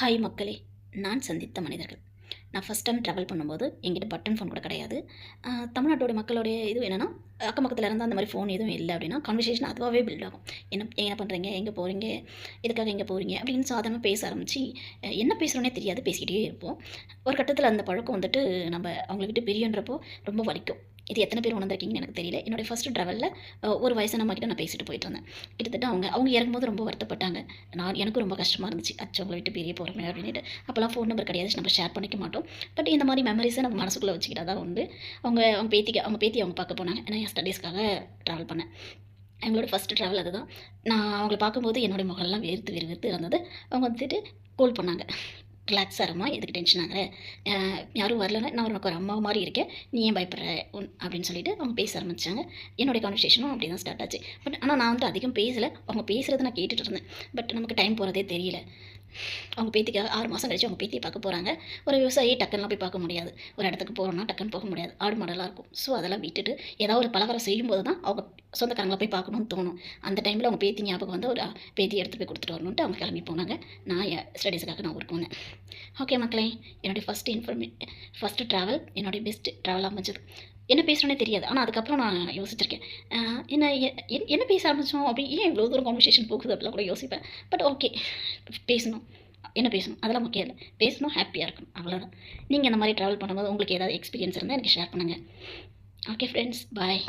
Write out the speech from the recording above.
Hi மக்களே, நான் சந்தித்த மனிதர்கள். நான் ஃபஸ்ட் டைம் ட்ராவல் பண்ணும்போது என்கிட்ட பட்டன் ஃபோன் கூட கிடையாது. தமிழ்நாட்டோட மக்களுடைய இது என்னென்னா, அக்கம் பக்கத்தில் இருந்தால் அந்த மாதிரி ஃபோன் எதுவும் இல்லை அப்படின்னா கன்வர்சேஷன் அதுவாகவே பில்ட் ஆகும். என்ன பண்ணுறீங்க, எங்கே போகிறீங்க, எதுக்காக எங்கே போகிறீங்க அப்படின்னு சாதாரணமாக பேச ஆரம்பித்து என்ன பேசுகிறோன்னே தெரியாது, பேசிக்கிட்டே இருப்போம். ஒரு கட்டத்தில் அந்த பழக்கம் வந்துட்டு நம்ம அவங்கள விட்டு பிரியன்றப்போ ரொம்ப வலிக்கும். இது எத்தனை பேர் உணர்ந்திருக்கீங்கன்னு எனக்கு தெரியல. என்னுடைய ஃபஸ்ட் ட்ராவலில் ஒரு வயசானம்மா கிட்ட நான் பேசிட்டு போயிட்டு இருந்தேன். கிட்டத்தட்ட அவங்க இறங்கும்போது ரொம்ப வருத்தப்பட்டாங்க. எனக்கும் ரொம்ப கஷ்டமாக இருந்துச்சு. அச்சோ, அவங்கள விட்டு பிரிய போகிறோமே அப்படின்ட்டு. அப்போல்லாம் ஃபோன் நம்பர் கிடையாது, நம்ம ஷேர் பண்ணிக்க மாட்டோம். பட் இந்த மாதிரி மெமரிஸை நம்ம மனசுக்குள்ளே வச்சுக்கிட்டா தான் உண்டு. அவங்க பேத்தி அவங்க பார்க்க போனாங்க. ஏன்னா என் ஸ்டடீஸ்க்காக ட்ராவல் பண்ணேன். எங்களோட ஃபஸ்ட்டு ட்ராவல் அதுதான். நான் அவங்கள பார்க்கும்போது என்னுடைய முகம்லாம் வேர்த்து இருந்தது. அவங்க வந்துட்டு கோல் பண்ணாங்க. ரிலாக்ஸாக இருமா, எதுக்கு டென்ஷன் ஆகுற, யாரும் வரலன்னா நான் உனக்கு ஒரு அம்மா மாதிரி இருக்கேன், நீ ஏன் பயப்படுற அப்படின்னு சொல்லிட்டு அவங்க பேச ஆரம்பித்தாங்க. என்னுடைய கான்வர்சேஷனும் அப்படி தான் ஸ்டார்ட் ஆச்சு. பட் ஆனால் நான் வந்துட்டு அதிகம் பேசலை. அவங்க பேசுகிறத நான் கேட்டுட்டு இருந்தேன். பட் நமக்கு டைம் போகிறதே தெரியல. அவங்க பேத்திக்காக 6 மாதம் கழிச்சு அவங்க பேத்தியை பார்க்க போகிறாங்க. ஒரு விவசாயி டக்குன்னுலாம் போய் பார்க்க முடியாது. ஒரு இடத்துக்கு போகிறோம்னா டக்குன்னு போக முடியாது. ஆடு மாடெல்லாம் இருக்கும். ஸோ அதெல்லாம் விட்டுட்டு ஏதாவது ஒரு பலகாரம் செய்யும்போது தான் அவங்க சொந்தக்காரங்களை போய் பார்க்கணும்னு தோணும். அந்த டைமில் அவங்க பேத்தி ஞாபகம் வந்து ஒரு பேத்தி எடுத்துகிட்டு போய் கொடுத்துட்டு வரணுன்ட்டு அவங்க கிளம்பி போனாங்க. நான் என் ஸ்டடீஸுக்காக நான் ஊருக்கு வந்தேன். ஓகே மக்களே, என்னுடைய ஃபஸ்ட்டு ட்ராவல் என்னுடைய பெஸ்ட் ட்ராவல் அமைஞ்சது. என்ன பேசுகிறோன்னே தெரியாது. ஆனால் அதுக்கப்புறம் நான் யோசிச்சிருக்கேன். என்ன என்ன பேச ஆரம்பித்தோம் அப்படி, ஏன் இவ்வளோ தூரம் கான்வர்சேஷன் போகுது அப்படிலாம் கூட யோசிப்பேன். பட் ஓகே, பேசணும். என்ன பேசணும் அதெல்லாம் முக்கியம் இல்லை. பேசணும், ஹாப்பியாக இருக்கணும், அவ்வளோதான். நீங்கள் இந்த மாதிரி ட்ராவல் பண்ணும்போது உங்களுக்கு ஏதாவது எக்ஸ்பீரியன்ஸ் இருந்தால் எனக்கு ஷேர் பண்ணுங்கள். ஓகே ஃப்ரெண்ட்ஸ், பாய்.